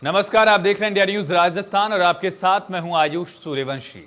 नमस्कार, आप देख रहे हैं इंडिया न्यूज राजस्थान और आपके साथ मैं हूं आयुष सूर्यवंशी।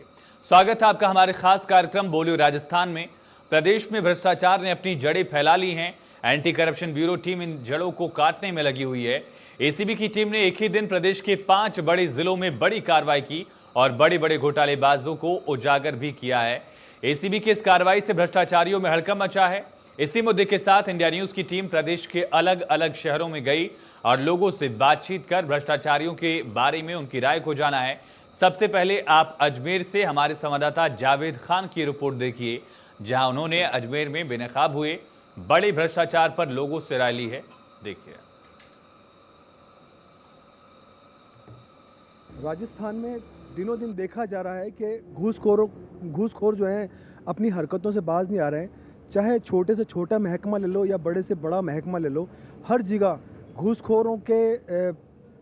स्वागत है आपका हमारे खास कार्यक्रम बोलियो राजस्थान में। प्रदेश में भ्रष्टाचार ने अपनी जड़ें फैला ली हैं। एंटी करप्शन ब्यूरो टीम इन जड़ों को काटने में लगी हुई है। एसीबी की टीम ने एक ही दिन प्रदेश के 5 बड़े जिलों में बड़ी कार्रवाई की और बड़े बड़े घोटालेबाजों को उजागर भी किया है। एसीबी की इस कार्रवाई से भ्रष्टाचारियों में हड़कंप मचा है। इसी मुद्दे के साथ इंडिया न्यूज की टीम प्रदेश के अलग अलग शहरों में गई और लोगों से बातचीत कर भ्रष्टाचारियों के बारे में उनकी राय को जाना है। सबसे पहले आप अजमेर से हमारे संवाददाता जावेद खान की रिपोर्ट देखिए, जहां उन्होंने अजमेर में बेनकाब हुए बड़े भ्रष्टाचार पर लोगों से राय ली है। देखिए। राजस्थान में दिनों दिन देखा जा रहा है कि घूसखोर जो हैं अपनी हरकतों से बाज नहीं आ रहे हैं। चाहे छोटे से छोटा महकमा ले लो या बड़े से बड़ा महकमा ले लो, हर जगह घूसखोरों के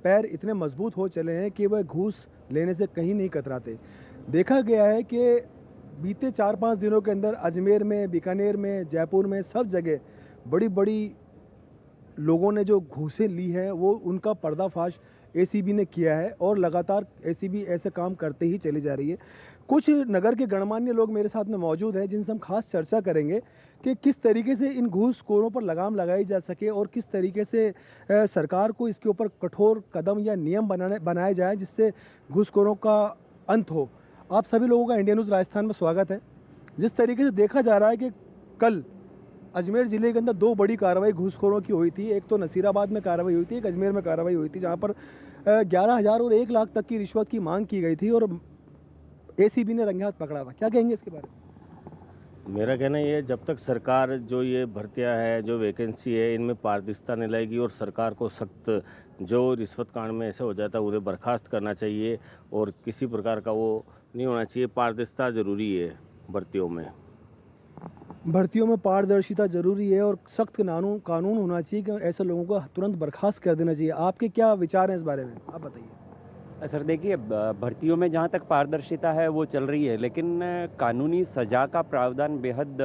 पैर इतने मजबूत हो चले हैं कि वह घूस लेने से कहीं नहीं कतराते। देखा गया है कि बीते 4-5 दिनों के अंदर अजमेर में, बीकानेर में, जयपुर में, सब जगह बड़ी बड़ी लोगों ने जो घूसें ली है वो उनका पर्दाफाश एसीबी ने किया है और लगातार एसीबी ऐसे काम करते ही चली जा रही है। कुछ नगर के गणमान्य लोग मेरे साथ में मौजूद हैं जिनसे हम खास चर्चा करेंगे कि किस तरीके से इन घूसखोरों पर लगाम लगाई जा सके और किस तरीके से सरकार को इसके ऊपर कठोर कदम या नियम बनाए जाए जिससे घूसखोरों का अंत हो। आप सभी लोगों का इंडिया न्यूज़ राजस्थान में स्वागत है। जिस तरीके से देखा जा रहा है कि कल अजमेर ज़िले के अंदर 2 बड़ी कार्रवाई घूसखोरों की हुई थी। एक तो नसीराबाद में कार्रवाई हुई थी, एक अजमेर में कार्रवाई हुई थी, जहां पर 11,000 और 1 लाख तक की रिश्वत की मांग की गई थी और एसीबी ने रंगे हाथ पकड़ा था। क्या कहेंगे इसके बारे में? मेरा कहना ये है, जब तक सरकार जो ये भर्तियां है, जो वैकेंसी है, इनमें पारदर्शिता नहीं लाएगी और सरकार को सख्त जो रिश्वत कांड में ऐसे हो जाता है उन्हें बर्खास्त करना चाहिए और किसी प्रकार का वो नहीं होना चाहिए। पारदर्शिता ज़रूरी है भर्तियों में। भर्तियों में पारदर्शिता जरूरी है और सख्त कानून होना चाहिए कि ऐसे लोगों को तुरंत बर्खास्त कर देना चाहिए। आपके क्या विचार हैं इस बारे में, आप बताइए। सर देखिए, भर्तियों में जहाँ तक पारदर्शिता है वो चल रही है, लेकिन कानूनी सज़ा का प्रावधान बेहद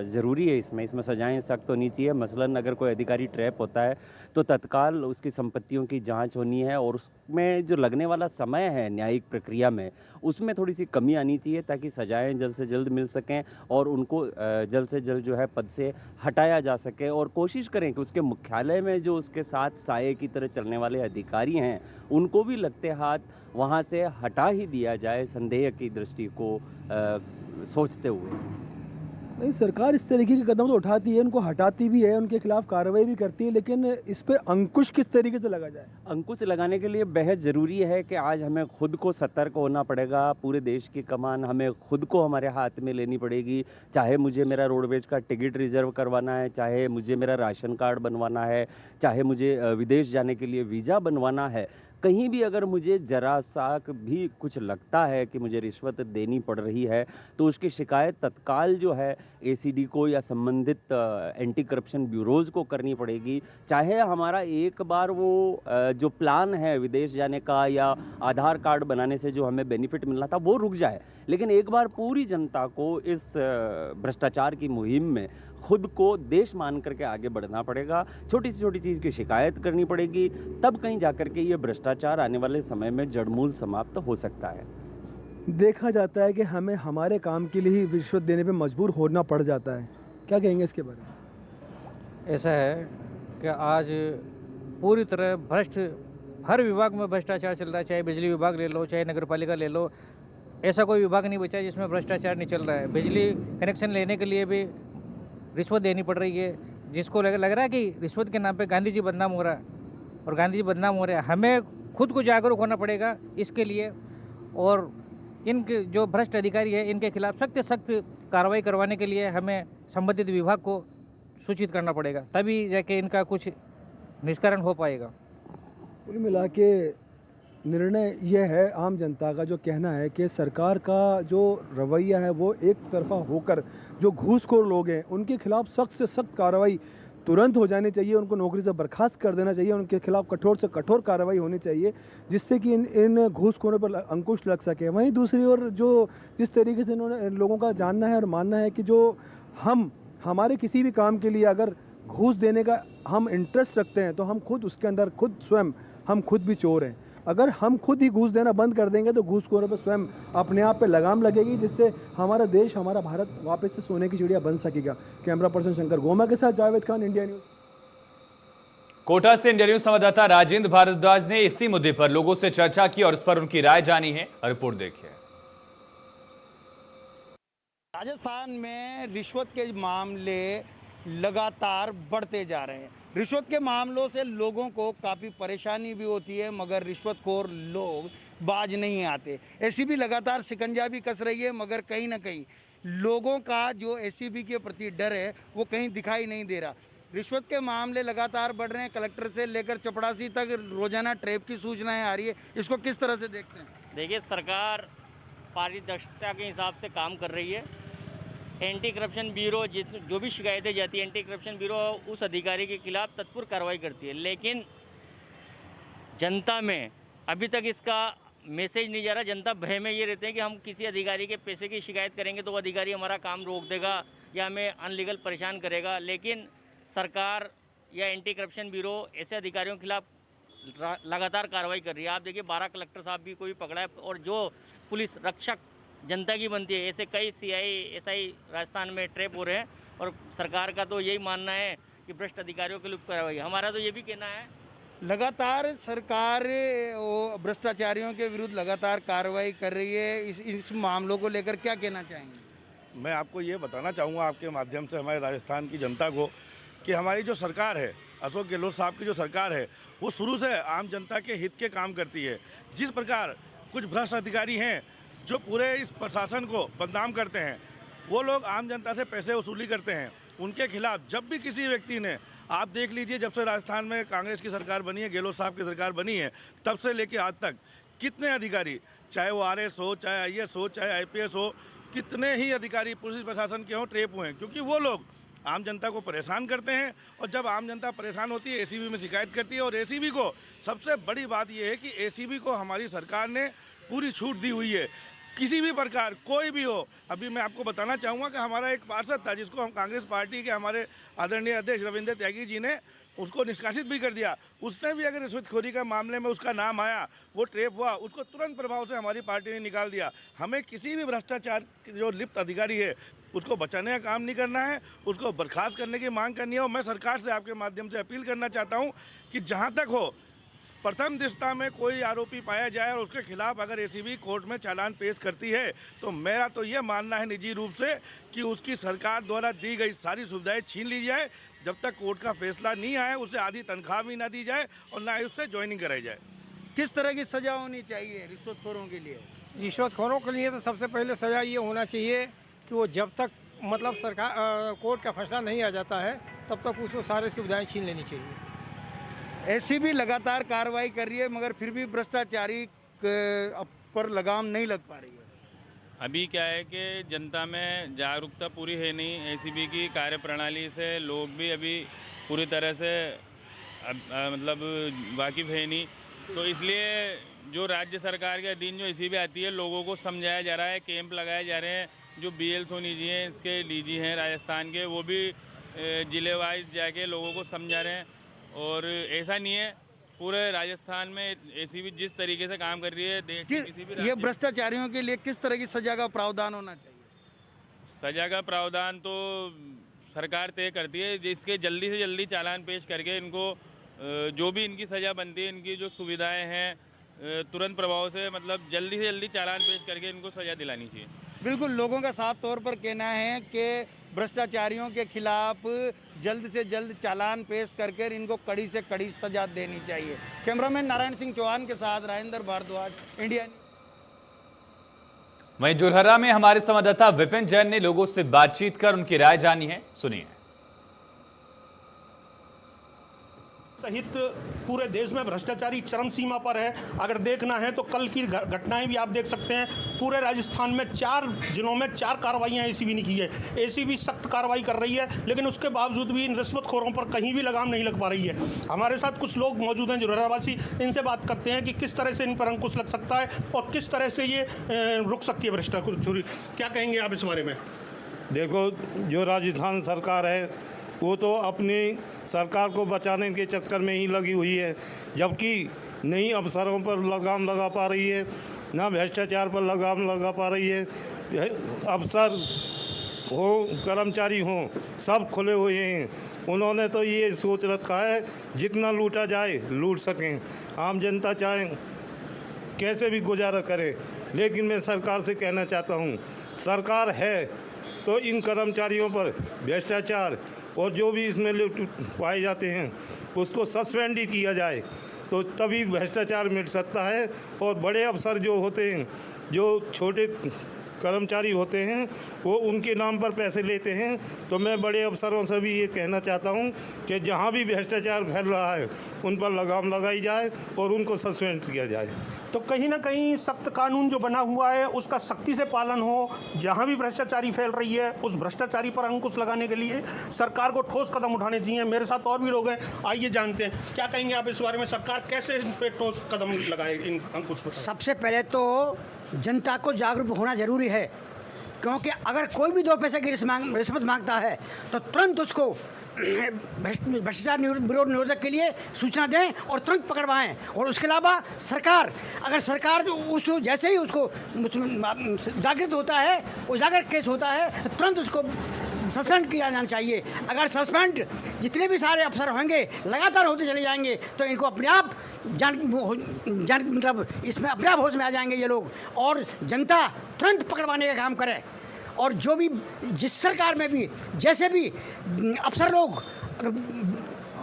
ज़रूरी है। इसमें सज़ाएं सख्त होनी चाहिए। मसलन अगर कोई अधिकारी ट्रैप होता है तो तत्काल उसकी संपत्तियों की जांच होनी है और उसमें जो लगने वाला समय है न्यायिक प्रक्रिया में, उसमें थोड़ी सी कमी आनी चाहिए ताकि सज़ाएं जल्द से जल्द मिल सकें और उनको जल्द से जल्द जो है पद से हटाया जा सके। और कोशिश करें कि उसके मुख्यालय में जो उसके साथ साये की तरह चलने वाले अधिकारी हैं उनको भी लगते हाथ वहाँ से हटा ही दिया जाए, संदेह की दृष्टि को सोचते हुए। नहीं, सरकार इस तरीके के कदम तो उठाती है, उनको हटाती भी है, उनके खिलाफ कार्रवाई भी करती है, लेकिन इस पे अंकुश किस तरीके से लगा जाए? अंकुश लगाने के लिए बेहद ज़रूरी है कि आज हमें खुद को सतर्क होना पड़ेगा। पूरे देश की कमान हमें खुद को हमारे हाथ में लेनी पड़ेगी। चाहे मुझे मेरा रोडवेज का टिकट रिजर्व करवाना है, चाहे मुझे मेरा राशन कार्ड बनवाना है, चाहे मुझे विदेश जाने के लिए वीज़ा बनवाना है, कहीं भी अगर मुझे जरा सा भी कुछ लगता है कि मुझे रिश्वत देनी पड़ रही है तो उसकी शिकायत तत्काल जो है एसीडी को या संबंधित एंटी करप्शन ब्यूरोज़ को करनी पड़ेगी। चाहे हमारा एक बार वो जो प्लान है विदेश जाने का या आधार कार्ड बनाने से जो हमें बेनिफिट मिलना था वो रुक जाए, लेकिन एक बार पूरी जनता को इस भ्रष्टाचार की मुहिम में खुद को देश मान करके आगे बढ़ना पड़ेगा। छोटी से छोटी चीज़ की शिकायत करनी पड़ेगी, तब कहीं जाकर के ये भ्रष्टाचार आने वाले समय में जड़मूल समाप्त हो सकता है। देखा जाता है कि हमें हमारे काम के लिए ही रिश्वत देने पे मजबूर होना पड़ जाता है। क्या कहेंगे इसके बारे में? ऐसा है कि आज पूरी तरह भ्रष्ट, हर विभाग में भ्रष्टाचार चल रहा है। चाहे बिजली विभाग ले लो, चाहे नगर पालिका ले लो, ऐसा कोई विभाग नहीं बचा जिसमें भ्रष्टाचार नहीं चल रहा है। बिजली कनेक्शन लेने के लिए भी रिश्वत देनी पड़ रही है। जिसको लग रहा है कि रिश्वत के नाम पे गांधी जी बदनाम हो रहा है और गांधी जी बदनाम हो रहे हैं, हमें खुद को जागरूक होना पड़ेगा इसके लिए और इनके जो भ्रष्ट अधिकारी है इनके खिलाफ सख्त से सख्त कार्रवाई करवाने के लिए हमें संबंधित विभाग को सूचित करना पड़ेगा, तभी जाके इनका कुछ निष्करण हो पाएगा। कुल मिला के निर्णय यह है, आम जनता का जो कहना है कि सरकार का जो रवैया है वो एक तरफा होकर जो घूसखोर लोग हैं उनके खिलाफ सख्त से सख्त कार्रवाई तुरंत हो जानी चाहिए, उनको नौकरी से बर्खास्त कर देना चाहिए, उनके खिलाफ कठोर से कठोर कार्रवाई होनी चाहिए जिससे कि इन घूसखोरों पर अंकुश लग सके। वहीं दूसरी ओर जो जिस तरीके से इन्होंने लोगों का जानना है और मानना है कि जो हमारे किसी भी काम के लिए अगर घूस देने का हम इंटरेस्ट रखते हैं तो हम खुद उसके अंदर खुद स्वयं हम खुद भी चोर हैं। अगर हम खुद ही घूस देना बंद कर देंगे तो घूसखोरों पर स्वयं अपने आप पे लगाम लगेगी, जिससे हमारा देश, हमारा भारत वापस से सोने की चिड़िया बन सकेगा। कैमरा पर्सन शंकर गोमा के साथ जावेद खान, इंडिया न्यूज़। कोटा से इंडिया न्यूज संवाददाता राजेंद्र भारद्वाज ने इसी मुद्दे पर लोगों से चर्चा की और इस पर उनकी राय जानी है। रिपोर्ट देखिए। राजस्थान में रिश्वत के मामले लगातार बढ़ते जा रहे हैं। रिश्वत के मामलों से लोगों को काफ़ी परेशानी भी होती है, मगर रिश्वतखोर लोग बाज नहीं आते। एसीबी लगातार शिकंजा भी कस रही है, मगर कहीं ना कहीं लोगों का जो एसीबी के प्रति डर है वो कहीं दिखाई नहीं दे रहा। रिश्वत के मामले लगातार बढ़ रहे हैं। कलेक्टर से लेकर चपड़ासी तक रोजाना ट्रैप की सूचनाएं आ रही है। इसको किस तरह से देखते हैं? देखिए, सरकार पारदर्शिता के हिसाब से काम कर रही है। एंटी करप्शन ब्यूरो जो भी शिकायतें जाती है, एंटी करप्शन ब्यूरो उस अधिकारी के खिलाफ तत्पर कार्रवाई करती है, लेकिन जनता में अभी तक इसका मैसेज नहीं जा रहा। जनता भय में ये रहते हैं कि हम किसी अधिकारी के पैसे की शिकायत करेंगे तो वो अधिकारी हमारा काम रोक देगा या हमें अनलीगल परेशान करेगा। लेकिन सरकार या एंटी करप्शन ब्यूरो ऐसे अधिकारियों के खिलाफ लगातार कार्रवाई कर रही है। आप देखिए, 12 कलेक्टर साहब भी कोई पकड़ा है, और जो पुलिस रक्षक जनता की बनती है, ऐसे कई CI SI राजस्थान में ट्रैप हो रहे हैं। और सरकार का तो यही मानना है कि भ्रष्ट अधिकारियों के लिए कार्रवाई। हमारा तो ये भी कहना है, लगातार सरकार भ्रष्टाचारियों के विरुद्ध लगातार कार्रवाई कर रही है। इस मामलों को लेकर क्या कहना चाहेंगे? मैं आपको ये बताना चाहूँगा आपके माध्यम से हमारे राजस्थान की जनता को कि हमारी जो सरकार है, अशोक गहलोत साहब की जो सरकार है, वो शुरू से आम जनता के हित के काम करती है। जिस प्रकार कुछ भ्रष्ट अधिकारी हैं जो पूरे इस प्रशासन को बदनाम करते हैं, वो लोग आम जनता से पैसे वसूली करते हैं, उनके खिलाफ जब भी किसी व्यक्ति ने, आप देख लीजिए जब से राजस्थान में कांग्रेस की सरकार बनी है, गहलोत साहब की सरकार बनी है, तब से लेके आज तक कितने अधिकारी, चाहे वो RS हो, चाहे IS हो, चाहे IPS हो, कितने ही अधिकारी पुलिस प्रशासन के हों, ट्रेप हुए हैं, क्योंकि वो लोग आम जनता को परेशान करते हैं। और जब आम जनता परेशान होती है, ACB में शिकायत करती है। और ACB को सबसे बड़ी बात यह है कि ACB को हमारी सरकार ने पूरी छूट दी हुई है। किसी भी प्रकार कोई भी हो, अभी मैं आपको बताना चाहूँगा कि हमारा एक पार्षद था जिसको हम कांग्रेस पार्टी के हमारे आदरणीय अध्यक्ष रविंद्र त्यागी जी ने उसको निष्कासित भी कर दिया। उसने भी अगर रिश्वतखोरी का मामले में उसका नाम आया, वो ट्रेप हुआ, उसको तुरंत प्रभाव से हमारी पार्टी ने निकाल दिया। हमें किसी भी भ्रष्टाचार जो लिप्त अधिकारी है उसको बचाने का काम नहीं करना है, उसको बर्खास्त करने की मांग करनी है। और मैं सरकार से आपके माध्यम से अपील करना चाहता हूँ कि जहाँ तक हो, प्रथम दृष्टया में कोई आरोपी पाया जाए और उसके खिलाफ अगर ACB कोर्ट में चालान पेश करती है, तो मेरा तो ये मानना है निजी रूप से कि उसकी सरकार द्वारा दी गई सारी सुविधाएं छीन ली जाए। जब तक कोर्ट का फैसला नहीं आए उसे आधी तनख्वाह भी ना दी जाए और ना ही उससे ज्वाइनिंग कराई जाए। किस तरह की सजा होनी चाहिए रिश्वतखोरों के लिए? रिश्वतखोरों के लिए तो सबसे पहले सजा ये होना चाहिए कि वो जब तक मतलब सरकार कोर्ट का फैसला नहीं आ जाता है तब तक उसको सारी सुविधाएं छीन लेनी चाहिए। ACB लगातार कार्रवाई कर रही है, मगर फिर भी भ्रष्टाचारी पर लगाम नहीं लग पा रही है। अभी क्या है कि जनता में जागरूकता पूरी है नहीं। ACB की कार्यप्रणाली से लोग भी अभी पूरी तरह से मतलब वाकिफ़ है नहीं, तो इसलिए जो राज्य सरकार के अधीन जो ACB आती है, लोगों को समझाया जा रहा है, कैंप लगाए जा रहे हैं। जो BL सोनी जी हैं, इसके DG हैं राजस्थान के, वो भी ज़िले वाइज जाके लोगों को समझा रहे हैं। और ऐसा नहीं है, पूरे राजस्थान में ACB जिस तरीके से काम कर रही है, देश के किसी भी ये भ्रष्टाचारियों के लिए किस तरह की सजा का प्रावधान होना चाहिए? सजा का प्रावधान तो सरकार तय करती है, जिसके जल्दी से जल्दी चालान पेश करके इनको जो भी इनकी सज़ा बनती है, इनकी जो सुविधाएं हैं, तुरंत प्रभाव से मतलब जल्दी से जल्दी चालान पेश करके इनको सज़ा दिलानी चाहिए। बिल्कुल, लोगों का साफ तौर पर कहना है कि भ्रष्टाचारियों के खिलाफ जल्द से जल्द चालान पेश करके इनको कड़ी से कड़ी सजा देनी चाहिए। कैमरामैन नारायण सिंह चौहान के साथ राजेंद्र भारद्वाज, इंडिया। वहीं जोरहरा में हमारे संवाददाता विपिन जैन ने लोगों से बातचीत कर उनकी राय जानी है, सुनिए। सहित पूरे देश में भ्रष्टाचारी चरम सीमा पर है। अगर देखना है तो कल की घटनाएं भी आप देख सकते हैं। पूरे राजस्थान में 4 जिलों में 4 कार्रवाइयां ACB ने की है। ACB सख्त कार्रवाई कर रही है, लेकिन उसके बावजूद भी इन रिश्वतखोरों पर कहीं भी लगाम नहीं लग पा रही है। हमारे साथ कुछ लोग मौजूद हैं जोरहरावासी, इनसे बात करते हैं कि किस तरह से इन पर अंकुश लग सकता है और किस तरह से ये रुक सकती है भ्रष्टाचारी। क्या कहेंगे आप इस बारे में? देखो, जो राजस्थान सरकार है वो तो अपनी सरकार को बचाने के चक्कर में ही लगी हुई है, जबकि नई अफसरों पर लगाम लगा पा रही है, ना भ्रष्टाचार पर लगाम लगा पा रही है। अफसर हो, कर्मचारी हों, सब खुले हुए हैं। उन्होंने तो ये सोच रखा है जितना लूटा जाए लूट सकें, आम जनता चाहे कैसे भी गुजारा करे। लेकिन मैं सरकार से कहना चाहता हूँ, सरकार है तो इन कर्मचारियों पर भ्रष्टाचार और जो भी इसमें लूट पाए जाते हैं उसको सस्पेंड ही किया जाए, तो तभी भ्रष्टाचार मिट सकता है। और बड़े अफसर जो होते हैं, जो छोटे कर्मचारी होते हैं, वो उनके नाम पर पैसे लेते हैं। तो मैं बड़े अफसरों से भी ये कहना चाहता हूँ कि जहाँ भी भ्रष्टाचार फैल रहा है उन पर लगाम लगाई जाए और उनको सस्पेंड किया जाए। तो कहीं ना कहीं सख्त कानून जो बना हुआ है उसका सख्ती से पालन हो। जहां भी भ्रष्टाचारी फैल रही है उस भ्रष्टाचारी पर अंकुश लगाने के लिए सरकार को ठोस कदम उठाने चाहिए। मेरे साथ और भी लोग हैं, आइए जानते हैं क्या कहेंगे आप इस बारे में। सरकार कैसे इन पे ठोस कदम लगाए इन अंकुश पर? सबसे पहले तो जनता को जागरूक होना ज़रूरी है, क्योंकि अगर कोई भी 2 पैसे की रिश्वत मांगता है तो तुरंत उसको भ्रष्टाचार विरोध निरोधक के लिए सूचना दें और तुरंत पकड़वाएं। और उसके अलावा अगर सरकार उस जैसे ही उसको जागृत होता है, उजागर केस होता है, तो तुरंत उसको सस्पेंड किया जाना चाहिए। अगर सस्पेंड जितने भी सारे अफसर होंगे लगातार होते चले जाएंगे तो इनको अपने आप मतलब इसमें अपने आप होश में आ जाएंगे ये लोग, और जनता तुरंत पकड़वाने का काम करे। और जो भी जिस सरकार में भी जैसे भी अफसर लोग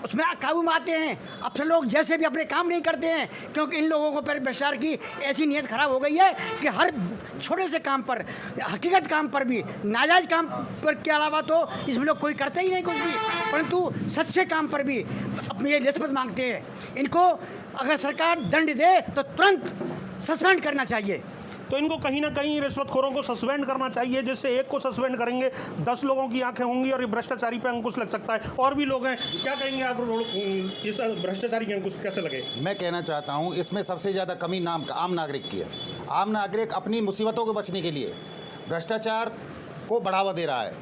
उसमें काबू में आते हैं, अफसर लोग जैसे भी अपने काम नहीं करते हैं, क्योंकि इन लोगों को पर भ्रष्टाचार की ऐसी नीयत खराब हो गई है कि हर छोटे से काम पर, हकीकत काम पर भी, नाजायज़ काम पर के अलावा तो इसमें लोग कोई करते ही नहीं कुछ भी, परंतु सच्चे काम पर भी अपनी ये रिश्वत मांगते हैं। इनको अगर सरकार दंड दे तो तुरंत सस्पेंड करना चाहिए। तो इनको कहीं ना कहीं रिश्वतखोरों को सस्पेंड करना चाहिए, जिससे एक को सस्पेंड करेंगे 10 लोगों की आंखें होंगी और ये भ्रष्टाचारी पे अंकुश लग सकता है। और भी लोग हैं, क्या कहेंगे आप, इस भ्रष्टाचारी के अंकुश कैसे लगे? मैं कहना चाहता हूँ इसमें सबसे ज़्यादा कमी आम नागरिक की है। आम नागरिक अपनी मुसीबतों को बचने के लिए भ्रष्टाचार को बढ़ावा दे रहा है।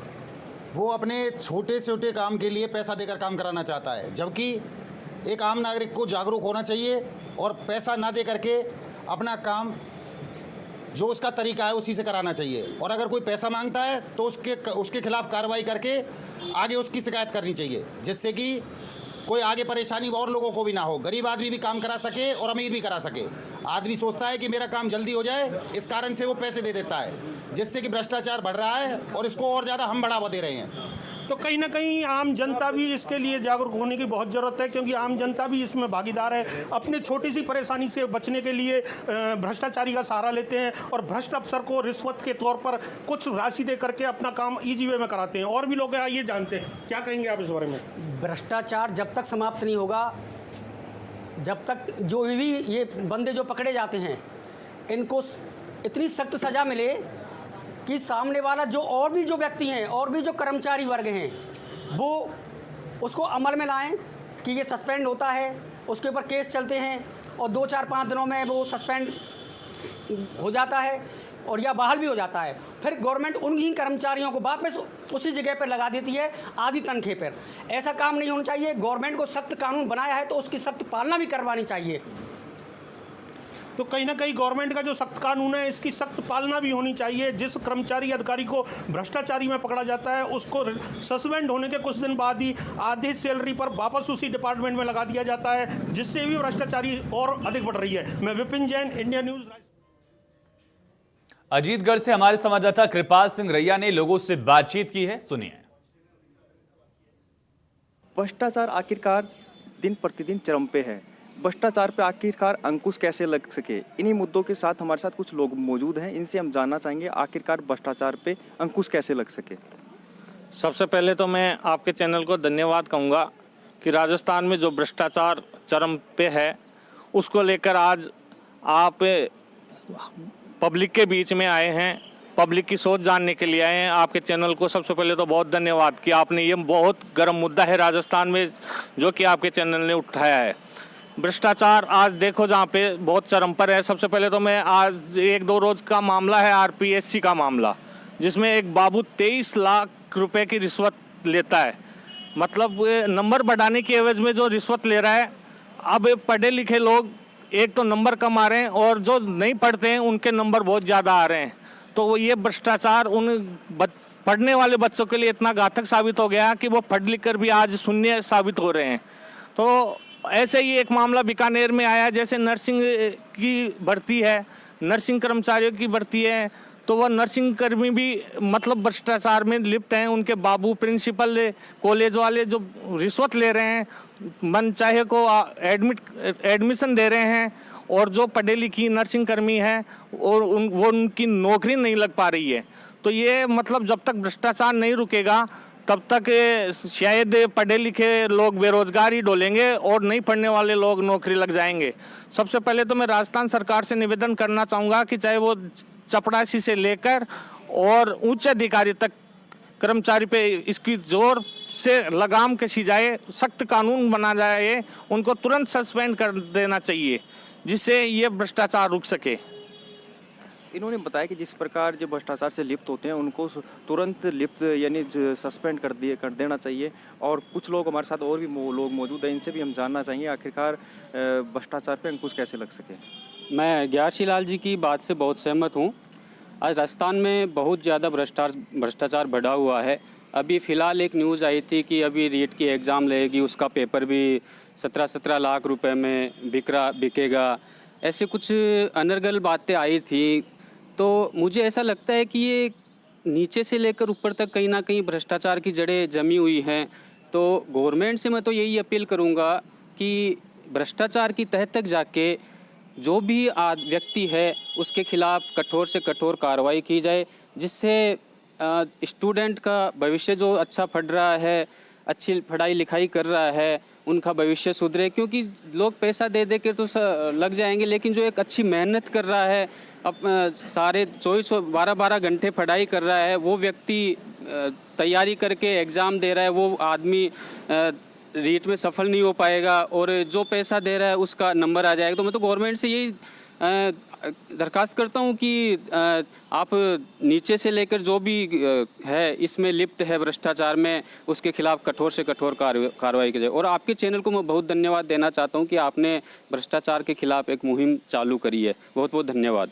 वो अपने छोटे छोटे काम के लिए पैसा देकर काम कराना चाहता है, जबकि एक आम नागरिक को जागरूक होना चाहिए और पैसा ना दे करके अपना काम जो उसका तरीका है उसी से कराना चाहिए। और अगर कोई पैसा मांगता है तो उसके खिलाफ कार्रवाई करके आगे उसकी शिकायत करनी चाहिए, जिससे कि कोई आगे परेशानी और लोगों को भी ना हो, गरीब आदमी भी काम करा सके और अमीर भी करा सके। आदमी सोचता है कि मेरा काम जल्दी हो जाए, इस कारण से वो पैसे दे देता है, जिससे कि भ्रष्टाचार बढ़ रहा है और इसको और ज़्यादा हम बढ़ावा दे रहे हैं। तो कहीं ना कहीं आम जनता भी इसके लिए जागरूक होने की बहुत ज़रूरत है, क्योंकि आम जनता भी इसमें भागीदार है। अपनी छोटी सी परेशानी से बचने के लिए भ्रष्टाचारी का सहारा लेते हैं और भ्रष्ट अफसर को रिश्वत के तौर पर कुछ राशि दे करके अपना काम ईजी वे में कराते हैं। और भी लोग हैं, आइए जानते हैं क्या कहेंगे आप इस बारे में। भ्रष्टाचार जब तक समाप्त नहीं होगा, जब तक जो भी ये बंदे जो पकड़े जाते हैं इनको इतनी सख्त सज़ा मिले कि सामने वाला और भी व्यक्ति हैं और भी जो कर्मचारी वर्ग हैं वो उसको अमल में लाएं कि ये सस्पेंड होता है, उसके ऊपर केस चलते हैं और 2, 4, 5 दिनों में वो सस्पेंड हो जाता है और या बहाल भी हो जाता है। फिर गवर्नमेंट उन्हीं कर्मचारियों को वापस उसी जगह पर लगा देती है आधी तनख्वाह पर। ऐसा काम नहीं होना चाहिए। गवर्नमेंट को सख्त कानून बनाया है तो उसकी सख्त पालना भी करवानी चाहिए। तो कहीं ना कहीं गवर्नमेंट का जो सख्त कानून है इसकी सख्त पालना भी होनी चाहिए। जिस कर्मचारी अधिकारी को भ्रष्टाचारी में पकड़ा जाता है उसको सस्पेंड होने के कुछ दिन बाद ही आधी सैलरी पर वापस उसी डिपार्टमेंट में लगा दिया जाता है, जिससे भी भ्रष्टाचारी और अधिक बढ़ रही है। मैं विपिन जैन, इंडिया न्यूज़। अजीतगढ़ से हमारे संवाददाता कृपाल सिंह रैया ने लोगों से बातचीत की है, सुनिए। भ्रष्टाचार आखिरकार दिन प्रतिदिन चरम पे है। भ्रष्टाचार पे आखिरकार अंकुश कैसे लग सके, इन्हीं मुद्दों के साथ हमारे साथ कुछ लोग मौजूद हैं। इनसे हम जानना चाहेंगे आखिरकार भ्रष्टाचार पे अंकुश कैसे लग सके। सबसे पहले तो मैं आपके चैनल को धन्यवाद कहूँगा कि राजस्थान में जो भ्रष्टाचार चरम पे है उसको लेकर आज आप पब्लिक के बीच में आए हैं, पब्लिक की सोच जानने के लिए आए हैं। आपके चैनल को सबसे पहले तो बहुत धन्यवाद कि आपने ये बहुत गर्म मुद्दा है राजस्थान में जो कि आपके चैनल ने उठाया है। भ्रष्टाचार आज देखो जहाँ पे बहुत चरम पर है। सबसे पहले तो मैं आज 1-2 रोज का मामला है आरपीएससी का मामला, जिसमें एक बाबू 23 लाख रुपए की रिश्वत लेता है। मतलब नंबर बढ़ाने की एवज में जो रिश्वत ले रहा है। अब पढ़े लिखे लोग एक तो नंबर कम आ रहे हैं और जो नहीं पढ़ते हैं उनके नंबर बहुत ज़्यादा आ रहे हैं। तो ये भ्रष्टाचार उन पढ़ने वाले बच्चों के लिए इतना घातक साबित हो गया कि वो पढ़ लिख कर भी आज शून्य साबित हो रहे हैं। तो ऐसे ही एक मामला बीकानेर में आया, जैसे नर्सिंग की भर्ती है, नर्सिंग कर्मचारियों की भर्ती है, तो वह नर्सिंग कर्मी भी मतलब भ्रष्टाचार में लिप्त हैं। उनके बाबू प्रिंसिपल कॉलेज वाले जो रिश्वत ले रहे हैं, मन चाहे को एडमिशन दे रहे हैं, और जो पढ़े लिखी नर्सिंग कर्मी हैं और वो उनकी नौकरी नहीं लग पा रही है। तो ये मतलब जब तक भ्रष्टाचार नहीं रुकेगा तब तक शायद पढ़े लिखे लोग बेरोजगार ही डोलेंगे और नहीं पढ़ने वाले लोग नौकरी लग जाएंगे। सबसे पहले तो मैं राजस्थान सरकार से निवेदन करना चाहूँगा कि चाहे वो चपरासी से लेकर और उच्च अधिकारी तक कर्मचारी पे इसकी जोर से लगाम कसी जाए, सख्त कानून बना जाए, उनको तुरंत सस्पेंड कर देना चाहिए जिससे ये भ्रष्टाचार रुक सके। इन्होंने बताया कि जिस प्रकार जो भ्रष्टाचार से लिप्त होते हैं उनको तुरंत लिप्त यानी सस्पेंड कर देना चाहिए। और कुछ लोग हमारे साथ और भी लोग मौजूद हैं, इनसे भी हम जानना चाहेंगे आखिरकार भ्रष्टाचार पे अंकुश कैसे लग सके। मैं ज्ञासी लाल जी की बात से बहुत सहमत हूँ। आज राजस्थान में बहुत ज़्यादा भ्रष्टाचार बढ़ा हुआ है। अभी फ़िलहाल एक न्यूज़ आई थी कि अभी रीट की एग्ज़ाम लेगी, उसका पेपर भी 17 लाख रुपए में बिकेगा। ऐसे कुछ अनर्गल बातें आई थी। तो मुझे ऐसा लगता है कि ये नीचे से लेकर ऊपर तक कहीं ना कहीं भ्रष्टाचार की जड़ें जमी हुई हैं। तो गवर्नमेंट से मैं तो यही अपील करूँगा कि भ्रष्टाचार की तह तक जाके जो भी व्यक्ति है उसके खिलाफ कठोर से कठोर कार्रवाई की जाए, जिससे स्टूडेंट का भविष्य जो अच्छा पढ़ रहा है, अच्छी पढ़ाई लिखाई कर रहा है, उनका भविष्य सुधरे। क्योंकि लोग पैसा दे दे के तो लग जाएंगे, लेकिन जो एक अच्छी मेहनत कर रहा है, अब सारे 12 घंटे पढ़ाई कर रहा है, वो व्यक्ति तैयारी करके एग्ज़ाम दे रहा है, वो आदमी रीट में सफल नहीं हो पाएगा और जो पैसा दे रहा है उसका नंबर आ जाएगा। तो मैं तो गवर्नमेंट से यही दरख्वास्त करता हूँ कि आप नीचे से लेकर जो भी है इसमें लिप्त है भ्रष्टाचार में, उसके खिलाफ कठोर से कठोर कार्रवाई की जाए। और आपके चैनल को मैं बहुत धन्यवाद देना चाहता हूँ कि आपने भ्रष्टाचार के खिलाफ एक मुहिम चालू करी है। बहुत बहुत धन्यवाद।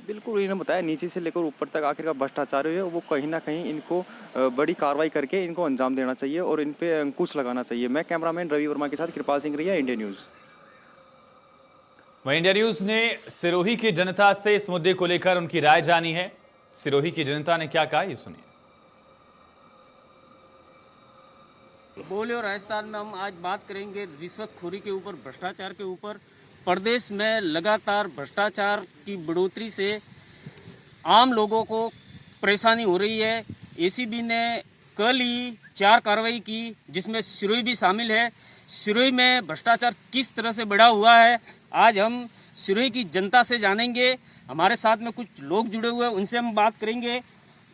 बिल्कुल, इन्होंने बताया नीचे से लेकर ऊपर तक आखिरकार भ्रष्टाचार है वो कहीं ना कहीं इनको बड़ी कार्रवाई करके इनको अंजाम देना चाहिए और इन पे अंकुश लगाना चाहिए। मैं कैमरामैन रवि वर्मा के साथ कृपाल सिंह रैया, इंडिया न्यूज़। वहीं इंडिया न्यूज ने सिरोही की जनता से इस मुद्दे को लेकर उनकी राय जानी है। सिरोही की जनता ने क्या कहा, ये सुनिए। बोलियो राजस्थान में हम आज बात करेंगे रिश्वतखोरी के ऊपर, भ्रष्टाचार के ऊपर। प्रदेश में लगातार भ्रष्टाचार की बढ़ोतरी से आम लोगों को परेशानी हो रही है। एसीबी ने कल ही 4 कार्रवाई की, जिसमें सिरोही भी शामिल है। सिरोही में भ्रष्टाचार किस तरह से बढ़ा हुआ है आज हम सिरोही की जनता से जानेंगे। हमारे साथ में कुछ लोग जुड़े हुए हैं, उनसे हम बात करेंगे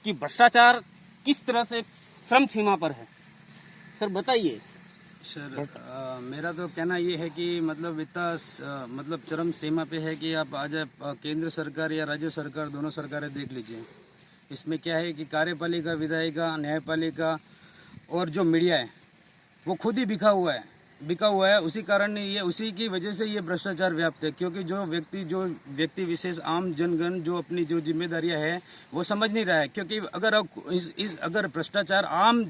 कि भ्रष्टाचार किस तरह से श्रम सीमा पर है। सर बताइए। सर मेरा तो कहना ये है कि मतलब इतना मतलब चरम सीमा पे है कि आप आज केंद्र सरकार या राज्य सरकार दोनों सरकारें देख लीजिए। इसमें क्या है कि कार्यपालिका, विधायिका, न्यायपालिका और जो मीडिया है वो खुद ही बिका हुआ है। उसी कारण ये उसी की वजह से ये भ्रष्टाचार व्याप्त है, क्योंकि जो व्यक्ति विशेष आम जनगण जो अपनी जो जिम्मेदारियां है वो समझ नहीं रहा है। क्योंकि अगर अगर भ्रष्टाचार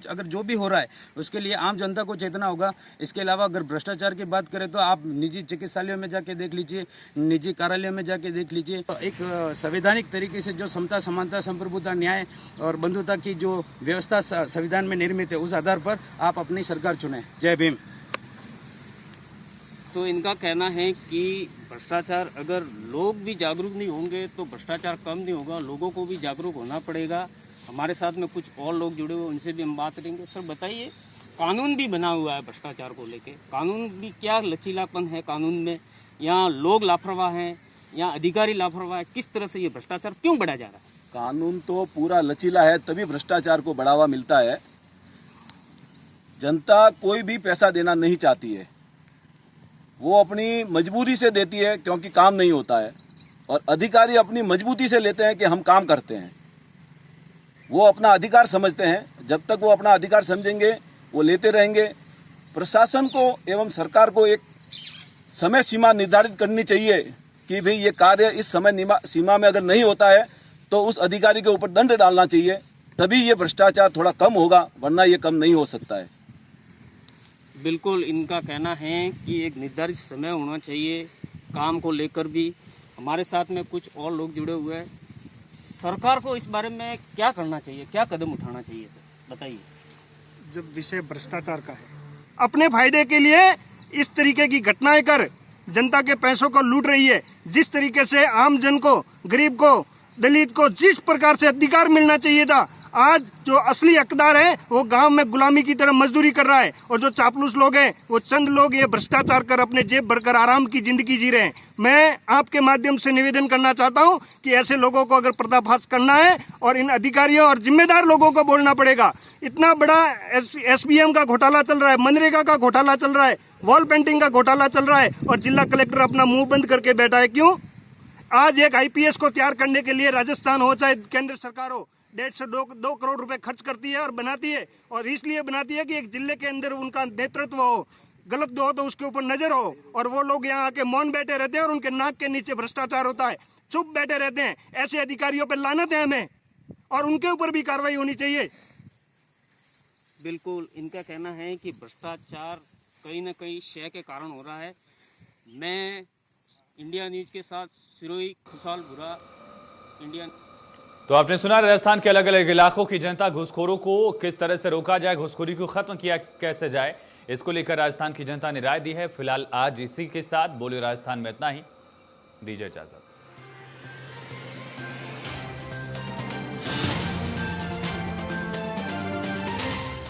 अगर जो भी हो रहा है उसके लिए आम जनता को चेतना होगा। इसके अलावा अगर भ्रष्टाचार की बात करें तो आप निजी चिकित्सालयों में जाके देख लीजिए, निजी कार्यालयों में जाके देख लीजिए। एक संवैधानिक तरीके से जो समता, समानता, संप्रभुता, न्याय और बंधुता की जो व्यवस्था संविधान में निर्मित है, उस आधार पर आप अपनी सरकार चुने। जय भीम। तो इनका कहना है कि भ्रष्टाचार, अगर लोग भी जागरूक नहीं होंगे तो भ्रष्टाचार कम नहीं होगा, लोगों को भी जागरूक होना पड़ेगा। हमारे साथ में कुछ और लोग जुड़े हुए, उनसे भी हम बात करेंगे। सर बताइए, कानून भी बना हुआ है भ्रष्टाचार को लेके, कानून भी क्या लचीलापन है कानून में, यहाँ लोग लापरवाह हैं, यहाँ अधिकारी लापरवाह है, किस तरह से ये भ्रष्टाचार क्यों बढ़ा जा रहा है? कानून तो पूरा लचीला है, तभी भ्रष्टाचार को बढ़ावा मिलता है। जनता कोई भी पैसा देना नहीं चाहती है, वो अपनी मजबूरी से देती है क्योंकि काम नहीं होता है, और अधिकारी अपनी मजबूती से लेते हैं कि हम काम करते हैं। वो अपना अधिकार समझते हैं। जब तक वो अपना अधिकार समझेंगे वो लेते रहेंगे। प्रशासन को एवं सरकार को एक समय सीमा निर्धारित करनी चाहिए कि भाई ये कार्य इस समय सीमा में अगर नहीं होता है तो उस अधिकारी के ऊपर दंड डालना चाहिए, तभी ये भ्रष्टाचार थोड़ा कम होगा, वरना ये कम नहीं हो सकता है। बिल्कुल, इनका कहना है कि एक निर्धारित समय होना चाहिए काम को लेकर भी। हमारे साथ में कुछ और लोग जुड़े हुए हैं। सरकार को इस बारे में क्या करना चाहिए, क्या कदम उठाना चाहिए सर, बताइए। जब विषय भ्रष्टाचार का है, अपने फायदे के लिए इस तरीके की घटनाएं कर जनता के पैसों को लूट रही है। जिस तरीके से आम जन को, गरीब को, दलित को जिस प्रकार से अधिकार मिलना चाहिए था, आज जो असली हकदार है वो गांव में गुलामी की तरह मजदूरी कर रहा है, और जो चापलूस लोग हैं वो चंद लोग ये भ्रष्टाचार कर अपने जेब भरकर आराम की जिंदगी जी रहे हैं। मैं आपके माध्यम से निवेदन करना चाहता हूं कि ऐसे लोगों को अगर पर्दाफाश करना है और इन अधिकारियों और जिम्मेदार लोगों को बोलना पड़ेगा। इतना बड़ा SBM का घोटाला चल रहा है, मनरेगा का घोटाला चल रहा है, वॉल पेंटिंग का घोटाला चल रहा है, और जिला कलेक्टर अपना मुंह बंद करके बैठा है। क्यों? आज एक IPS को तैयार करने के लिए राजस्थान हो चाहे केंद्र सरकार हो, 1.5 से 2 करोड़ रुपए खर्च करती है और बनाती है, और इसलिए बनाती है कि एक जिले के अंदर उनका नेतृत्व हो, गलत हो तो उसके ऊपर नजर हो, और वो लोग यहाँ आके मौन बैठे रहते हैं और उनके नाक के नीचे भ्रष्टाचार होता है, चुप बैठे रहते हैं। ऐसे अधिकारियों पर लानत है हमें, और उनके ऊपर भी कार्रवाई होनी चाहिए। बिल्कुल, इनका कहना है कि भ्रष्टाचार कहीं ना कहीं शय के कारण हो रहा है। मैं इंडिया न्यूज के साथ सिरोही खुशहाल बुरा, इंडिया। तो आपने सुना राजस्थान के अलग अलग इलाकों की जनता घूसखोरों को किस तरह से रोका जाए, घूसखोरी को खत्म किया कैसे जाए, इसको लेकर राजस्थान की जनता ने राय दी है। फिलहाल आज इसी के साथ बोलियो राजस्थान में इतना ही। दीजिए इजाजत।